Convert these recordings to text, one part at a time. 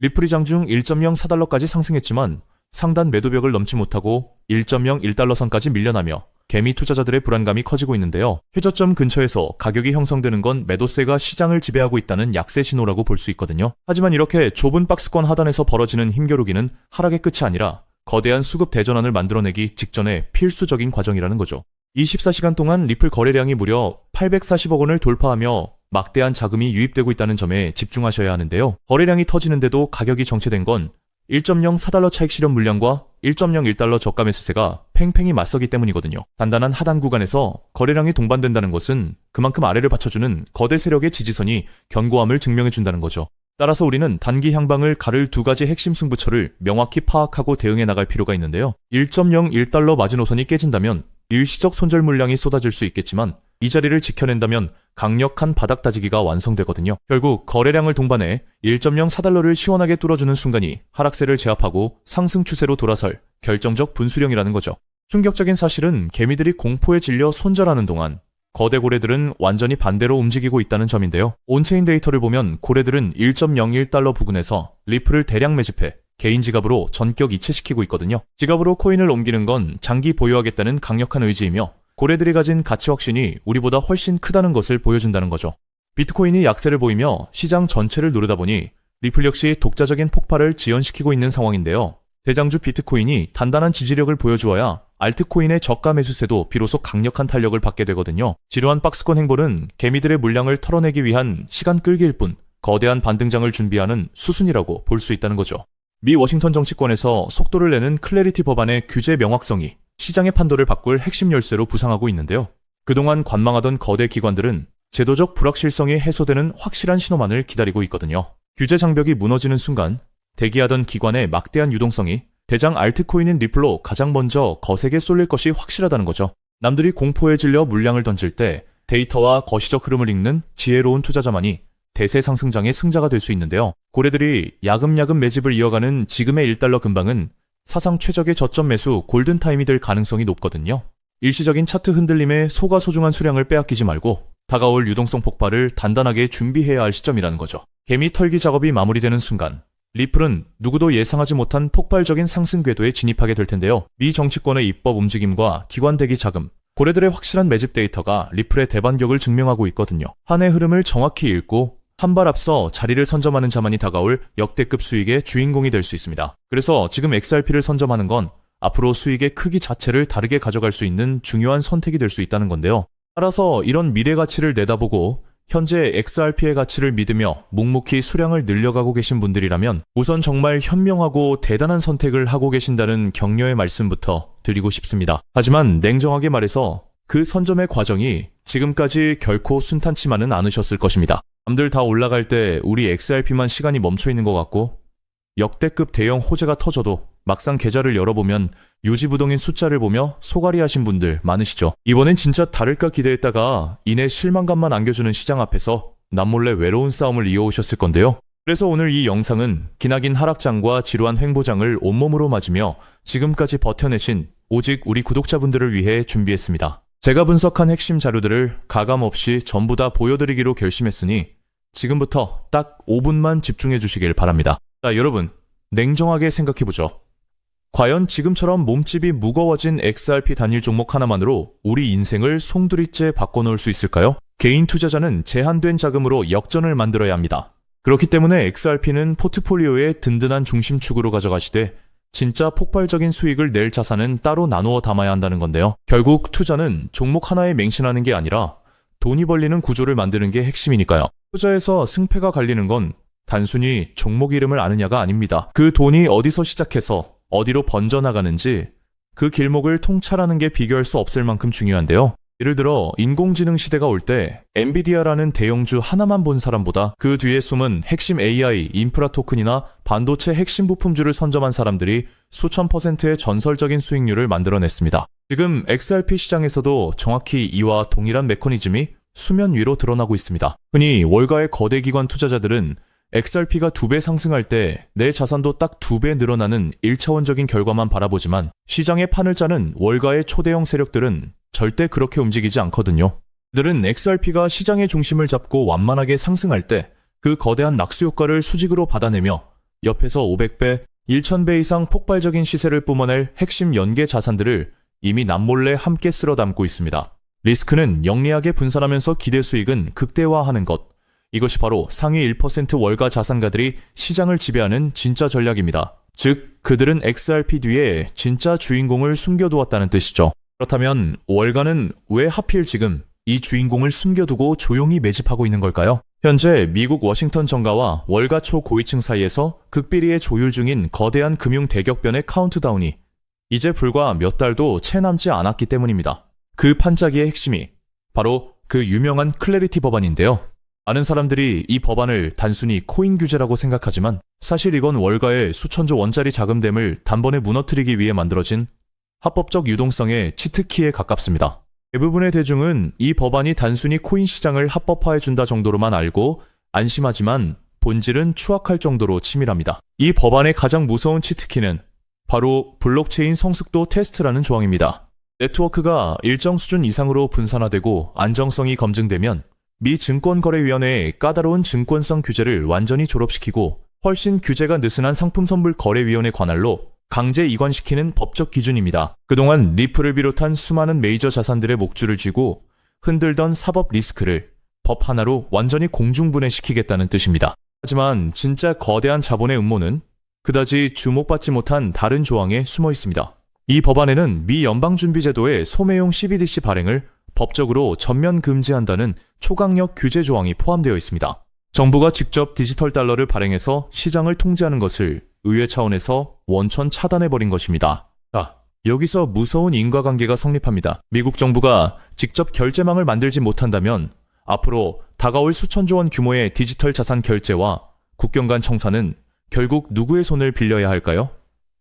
리플이 장중 1.04달러까지 상승했지만 상단 매도벽을 넘지 못하고 1.01달러 선까지 밀려나며 개미 투자자들의 불안감이 커지고 있는데요. 최저점 근처에서 가격이 형성되는 건 매도세가 시장을 지배하고 있다는 약세 신호라고 볼 수 있거든요. 하지만 이렇게 좁은 박스권 하단에서 벌어지는 힘겨루기는 하락의 끝이 아니라 거대한 수급 대전환을 만들어내기 직전의 필수적인 과정이라는 거죠. 24시간 동안 리플 거래량이 무려 840억 원을 돌파하며 막대한 자금이 유입되고 있다는 점에 집중하셔야 하는데요. 거래량이 터지는데도 가격이 정체된 건 1.04달러 차익 실현 물량과 1.01달러 저가 매수세가 팽팽히 맞서기 때문이거든요. 단단한 하단 구간에서 거래량이 동반된다는 것은 그만큼 아래를 받쳐주는 거대 세력의 지지선이 견고함을 증명해준다는 거죠. 따라서 우리는 단기 향방을 가를 두 가지 핵심 승부처를 명확히 파악하고 대응해 나갈 필요가 있는데요. 1.01달러 마지노선이 깨진다면 일시적 손절 물량이 쏟아질 수 있겠지만 이 자리를 지켜낸다면 강력한 바닥 다지기가 완성되거든요. 결국 거래량을 동반해 1.04달러를 시원하게 뚫어주는 순간이 하락세를 제압하고 상승 추세로 돌아설 결정적 분수령이라는 거죠. 충격적인 사실은 개미들이 공포에 질려 손절하는 동안 거대 고래들은 완전히 반대로 움직이고 있다는 점인데요. 온체인 데이터를 보면 고래들은 1.01달러 부근에서 리플을 대량 매집해 개인 지갑으로 전격 이체시키고 있거든요. 지갑으로 코인을 옮기는 건 장기 보유하겠다는 강력한 의지이며 고래들이 가진 가치 확신이 우리보다 훨씬 크다는 것을 보여준다는 거죠. 비트코인이 약세를 보이며 시장 전체를 누르다 보니 리플 역시 독자적인 폭발을 지연시키고 있는 상황인데요. 대장주 비트코인이 단단한 지지력을 보여주어야 알트코인의 저가 매수세도 비로소 강력한 탄력을 받게 되거든요. 지루한 박스권 행보는 개미들의 물량을 털어내기 위한 시간 끌기일 뿐 거대한 반등장을 준비하는 수순이라고 볼 수 있다는 거죠. 미 워싱턴 정치권에서 속도를 내는 클래리티 법안의 규제 명확성이 시장의 판도를 바꿀 핵심 열쇠로 부상하고 있는데요. 그동안 관망하던 거대 기관들은 제도적 불확실성이 해소되는 확실한 신호만을 기다리고 있거든요. 규제 장벽이 무너지는 순간 대기하던 기관의 막대한 유동성이 대장 알트코인인 리플로 가장 먼저 거세게 쏠릴 것이 확실하다는 거죠. 남들이 공포에 질려 물량을 던질 때 데이터와 거시적 흐름을 읽는 지혜로운 투자자만이 대세 상승장의 승자가 될 수 있는데요. 고래들이 야금야금 매집을 이어가는 지금의 1달러 근방은 사상 최적의 저점 매수 골든타임이 될 가능성이 높거든요. 일시적인 차트 흔들림에 소중한 수량을 빼앗기지 말고 다가올 유동성 폭발을 단단하게 준비해야 할 시점이라는 거죠. 개미 털기 작업이 마무리되는 순간 리플은 누구도 예상하지 못한 폭발적인 상승 궤도에 진입하게 될 텐데요. 미 정치권의 입법 움직임과 기관 대기 자금, 고래들의 확실한 매집 데이터가 리플의 대반격을 증명하고 있거든요. 한 해 흐름을 정확히 읽고 한 발 앞서 자리를 선점하는 자만이 다가올 역대급 수익의 주인공이 될 수 있습니다. 그래서 지금 XRP를 선점하는 건 앞으로 수익의 크기 자체를 다르게 가져갈 수 있는 중요한 선택이 될 수 있다는 건데요. 따라서 이런 미래 가치를 내다보고 현재 XRP의 가치를 믿으며 묵묵히 수량을 늘려가고 계신 분들이라면 우선 정말 현명하고 대단한 선택을 하고 계신다는 격려의 말씀부터 드리고 싶습니다. 하지만 냉정하게 말해서 그 선점의 과정이 지금까지 결코 순탄치만은 않으셨을 것입니다. 남들 다 올라갈 때 우리 XRP만 시간이 멈춰 있는 것 같고 역대급 대형 호재가 터져도 막상 계좌를 열어보면 유지부동인 숫자를 보며 소갈이 하신 분들 많으시죠. 이번엔 진짜 다를까 기대했다가 이내 실망감만 안겨주는 시장 앞에서 남몰래 외로운 싸움을 이어오셨을 건데요. 그래서 오늘 이 영상은 기나긴 하락장과 지루한 횡보장을 온몸으로 맞으며 지금까지 버텨내신 오직 우리 구독자분들을 위해 준비했습니다. 제가 분석한 핵심 자료들을 가감없이 전부 다 보여드리기로 결심했으니 지금부터 딱 5분만 집중해 주시길 바랍니다. 자, 여러분, 냉정하게 생각해보죠. 과연 지금처럼 몸집이 무거워진 XRP 단일 종목 하나만으로 우리 인생을 송두리째 바꿔놓을 수 있을까요? 개인 투자자는 제한된 자금으로 역전을 만들어야 합니다. 그렇기 때문에 XRP는 포트폴리오의 든든한 중심축으로 가져가시되 진짜 폭발적인 수익을 낼 자산은 따로 나누어 담아야 한다는 건데요. 결국 투자는 종목 하나에 맹신하는 게 아니라 돈이 벌리는 구조를 만드는 게 핵심이니까요. 투자에서 승패가 갈리는 건 단순히 종목 이름을 아느냐가 아닙니다. 그 돈이 어디서 시작해서 어디로 번져나가는지 그 길목을 통찰하는 게 비교할 수 없을 만큼 중요한데요. 예를 들어 인공지능 시대가 올 때 엔비디아라는 대형주 하나만 본 사람보다 그 뒤에 숨은 핵심 AI, 인프라 토큰이나 반도체 핵심 부품주를 선점한 사람들이 수천 %의 전설적인 수익률을 만들어냈습니다. 지금 XRP 시장에서도 정확히 이와 동일한 메커니즘이 수면 위로 드러나고 있습니다. 흔히 월가의 거대 기관 투자자들은 XRP가 2배 상승할 때 내 자산도 딱 2배 늘어나는 1차원적인 결과만 바라보지만 시장의 판을 짜는 월가의 초대형 세력들은 절대 그렇게 움직이지 않거든요. 그들은 XRP가 시장의 중심을 잡고 완만하게 상승할 때 그 거대한 낙수 효과를 수직으로 받아내며 옆에서 500배, 1000배 이상 폭발적인 시세를 뿜어낼 핵심 연계 자산들을 이미 남몰래 함께 쓸어 담고 있습니다. 리스크는 영리하게 분산하면서 기대 수익은 극대화하는 것. 이것이 바로 상위 1% 월가 자산가들이 시장을 지배하는 진짜 전략입니다. 즉, 그들은 XRP 뒤에 진짜 주인공을 숨겨두었다는 뜻이죠. 그렇다면 월가는 왜 하필 지금 이 주인공을 숨겨두고 조용히 매집하고 있는 걸까요? 현재 미국 워싱턴 정가와 월가 초고위층 사이에서 극비리에 조율 중인 거대한 금융 대격변의 카운트다운이 이제 불과 몇 달도 채 남지 않았기 때문입니다. 그 판짜기의 핵심이 바로 그 유명한 클래리티 법안인데요. 많은 사람들이 이 법안을 단순히 코인 규제라고 생각하지만 사실 이건 월가의 수천조 원짜리 자금댐을 단번에 무너뜨리기 위해 만들어진 합법적 유동성의 치트키에 가깝습니다. 대부분의 대중은 이 법안이 단순히 코인 시장을 합법화해준다 정도로만 알고 안심하지만 본질은 추악할 정도로 치밀합니다. 이 법안의 가장 무서운 치트키는 바로 블록체인 성숙도 테스트라는 조항입니다. 네트워크가 일정 수준 이상으로 분산화되고 안정성이 검증되면 미 증권거래위원회의 까다로운 증권성 규제를 완전히 졸업시키고 훨씬 규제가 느슨한 상품선불거래위원회 관할로 강제 이관시키는 법적 기준입니다. 그동안 리플을 비롯한 수많은 메이저 자산들의 목줄을 쥐고 흔들던 사법 리스크를 법 하나로 완전히 공중분해시키겠다는 뜻입니다. 하지만 진짜 거대한 자본의 음모는 그다지 주목받지 못한 다른 조항에 숨어 있습니다. 이 법안에는 미 연방준비제도의 소매용 CBDC 발행을 법적으로 전면 금지한다는 초강력 규제 조항이 포함되어 있습니다. 정부가 직접 디지털 달러를 발행해서 시장을 통제하는 것을 의회 차원에서 원천 차단해버린 것입니다. 자, 여기서 무서운 인과관계가 성립합니다. 미국 정부가 직접 결제망을 만들지 못한다면 앞으로 다가올 수천조 원 규모의 디지털 자산 결제와 국경 간 청산은 결국 누구의 손을 빌려야 할까요?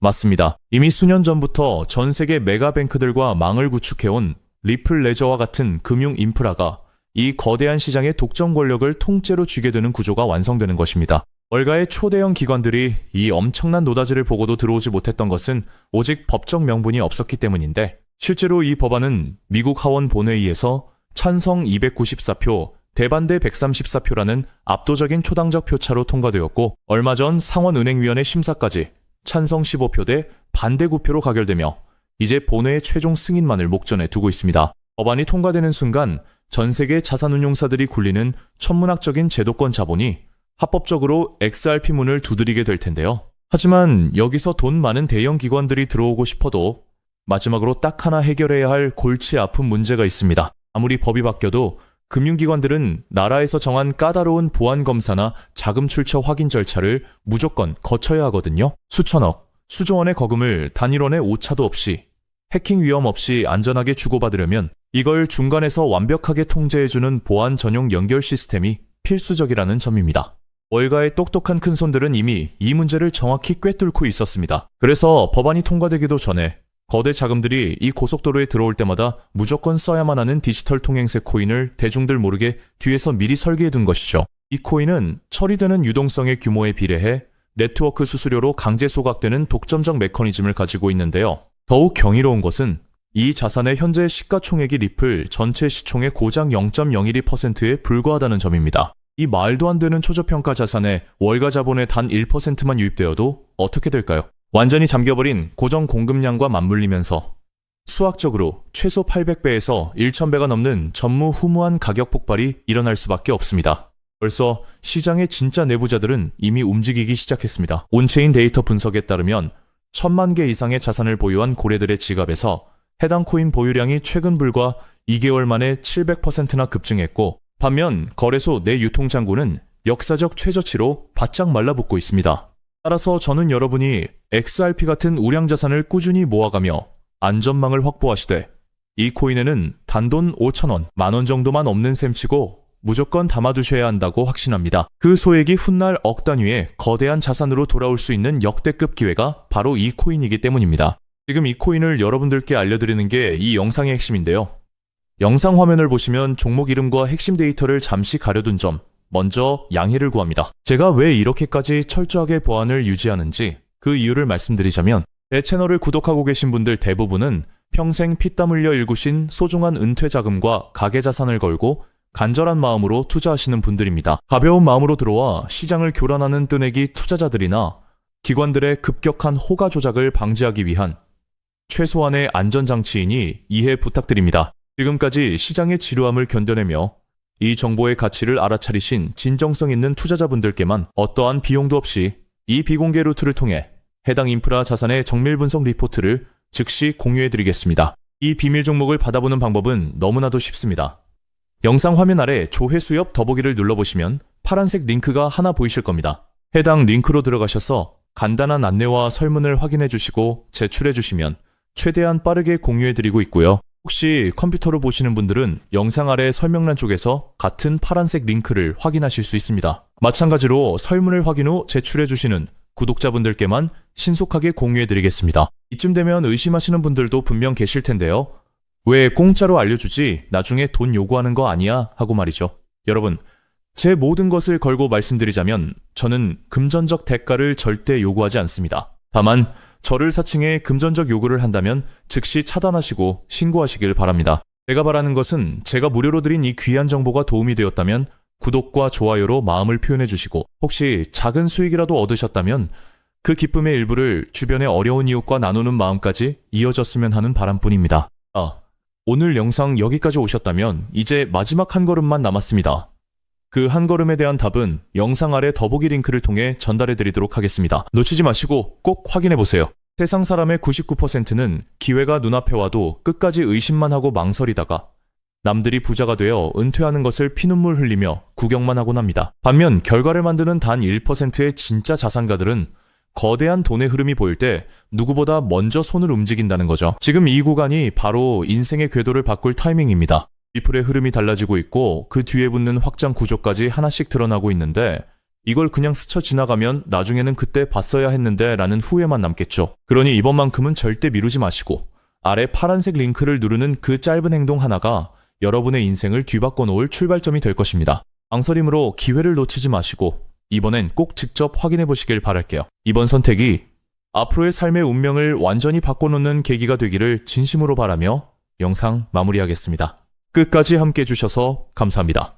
맞습니다. 이미 수년 전부터 전 세계 메가뱅크들과 망을 구축해온 리플 레저와 같은 금융 인프라가 이 거대한 시장의 독점 권력을 통째로 쥐게 되는 구조가 완성되는 것입니다. 월가의 초대형 기관들이 이 엄청난 노다지를 보고도 들어오지 못했던 것은 오직 법적 명분이 없었기 때문인데 실제로 이 법안은 미국 하원 본회의에서 찬성 294표, 대반대 134표라는 압도적인 초당적 표차로 통과되었고 얼마 전 상원은행위원회 심사까지 찬성 15표 대 반대 9표로 가결되며 이제 본회의 최종 승인만을 목전에 두고 있습니다. 법안이 통과되는 순간 전 세계 자산운용사들이 굴리는 천문학적인 제도권 자본이 합법적으로 XRP 문을 두드리게 될 텐데요. 하지만 여기서 돈 많은 대형 기관들이 들어오고 싶어도 마지막으로 딱 하나 해결해야 할 골치 아픈 문제가 있습니다. 아무리 법이 바뀌어도 금융기관들은 나라에서 정한 까다로운 보안검사나 자금 출처 확인 절차를 무조건 거쳐야 하거든요. 수천억, 수조원의 거금을 단일원의 오차도 없이 해킹 위험 없이 안전하게 주고받으려면 이걸 중간에서 완벽하게 통제해주는 보안 전용 연결 시스템이 필수적이라는 점입니다. 월가의 똑똑한 큰손들은 이미 이 문제를 정확히 꿰뚫고 있었습니다. 그래서 법안이 통과되기도 전에 거대 자금들이 이 고속도로에 들어올 때마다 무조건 써야만 하는 디지털 통행세 코인을 대중들 모르게 뒤에서 미리 설계해둔 것이죠. 이 코인은 처리되는 유동성의 규모에 비례해 네트워크 수수료로 강제 소각되는 독점적 메커니즘을 가지고 있는데요. 더욱 경이로운 것은 이 자산의 현재 시가총액이 리플 전체 시총의 고작 0.012%에 불과하다는 점입니다. 이 말도 안 되는 초저평가 자산에 월가 자본의 단 1%만 유입되어도 어떻게 될까요? 완전히 잠겨버린 고정 공급량과 맞물리면서 수학적으로 최소 800배에서 1000배가 넘는 전무후무한 가격 폭발이 일어날 수밖에 없습니다. 벌써 시장의 진짜 내부자들은 이미 움직이기 시작했습니다. 온체인 데이터 분석에 따르면 1000만 개 이상의 자산을 보유한 고래들의 지갑에서 해당 코인 보유량이 최근 불과 2개월 만에 700%나 급증했고 반면 거래소 내 유통장고는 역사적 최저치로 바짝 말라붙고 있습니다. 따라서 저는 여러분이 XRP 같은 우량자산을 꾸준히 모아가며 안전망을 확보하시되 이 코인에는 단돈 5,000원, 만원 정도만 없는 셈치고 무조건 담아두셔야 한다고 확신합니다. 그 소액이 훗날 억 단위의 거대한 자산으로 돌아올 수 있는 역대급 기회가 바로 이 코인이기 때문입니다. 지금 이 코인을 여러분들께 알려드리는 게 이 영상의 핵심인데요. 영상 화면을 보시면 종목 이름과 핵심 데이터를 잠시 가려둔 점 먼저 양해를 구합니다. 제가 왜 이렇게까지 철저하게 보안을 유지하는지 그 이유를 말씀드리자면 제 채널을 구독하고 계신 분들 대부분은 평생 피땀 흘려 일구신 소중한 은퇴 자금과 가계자산을 걸고 간절한 마음으로 투자하시는 분들입니다. 가벼운 마음으로 들어와 시장을 교란하는 뜨내기 투자자들이나 기관들의 급격한 호가 조작을 방지하기 위한 최소한의 안전장치이니 이해 부탁드립니다. 지금까지 시장의 지루함을 견뎌내며 이 정보의 가치를 알아차리신 진정성 있는 투자자분들께만 어떠한 비용도 없이 이 비공개 루트를 통해 해당 인프라 자산의 정밀 분석 리포트를 즉시 공유해드리겠습니다. 이 비밀 종목을 받아보는 방법은 너무나도 쉽습니다. 영상 화면 아래 조회수 옆 더보기를 눌러보시면 파란색 링크가 하나 보이실 겁니다. 해당 링크로 들어가셔서 간단한 안내와 설문을 확인해 주시고 제출해 주시면 최대한 빠르게 공유해드리고 있고요. 혹시 컴퓨터로 보시는 분들은 영상 아래 설명란 쪽에서 같은 파란색 링크를 확인하실 수 있습니다. 마찬가지로 설문을 확인 후 제출해 주시는 구독자분들께만 신속하게 공유해드리겠습니다. 이쯤 되면 의심하시는 분들도 분명 계실 텐데요. 왜 공짜로 알려주지 나중에 돈 요구하는 거 아니야? 하고 말이죠. 여러분, 제 모든 것을 걸고 말씀드리자면 저는 금전적 대가를 절대 요구하지 않습니다. 다만 저를 사칭해 금전적 요구를 한다면 즉시 차단하시고 신고하시길 바랍니다. 제가 바라는 것은 제가 무료로 드린 이 귀한 정보가 도움이 되었다면 구독과 좋아요로 마음을 표현해 주시고 혹시 작은 수익이라도 얻으셨다면 그 기쁨의 일부를 주변의 어려운 이웃과 나누는 마음까지 이어졌으면 하는 바람뿐입니다. 오늘 영상 여기까지 오셨다면 이제 마지막 한 걸음만 남았습니다. 그 한 걸음에 대한 답은 영상 아래 더보기 링크를 통해 전달해 드리도록 하겠습니다. 놓치지 마시고 꼭 확인해 보세요. 세상 사람의 99%는 기회가 눈앞에 와도 끝까지 의심만 하고 망설이다가 남들이 부자가 되어 은퇴하는 것을 피눈물 흘리며 구경만 하곤 합니다. 반면 결과를 만드는 단 1%의 진짜 자산가들은 거대한 돈의 흐름이 보일 때 누구보다 먼저 손을 움직인다는 거죠. 지금 이 구간이 바로 인생의 궤도를 바꿀 타이밍입니다. 리플의 흐름이 달라지고 있고 그 뒤에 붙는 확장 구조까지 하나씩 드러나고 있는데 이걸 그냥 스쳐 지나가면 나중에는 그때 봤어야 했는데 라는 후회만 남겠죠. 그러니 이번만큼은 절대 미루지 마시고 아래 파란색 링크를 누르는 그 짧은 행동 하나가 여러분의 인생을 뒤바꿔 놓을 출발점이 될 것입니다. 망설임으로 기회를 놓치지 마시고 이번엔 꼭 직접 확인해 보시길 바랄게요. 이번 선택이 앞으로의 삶의 운명을 완전히 바꿔놓는 계기가 되기를 진심으로 바라며 영상 마무리하겠습니다. 끝까지 함께 해주셔서 감사합니다.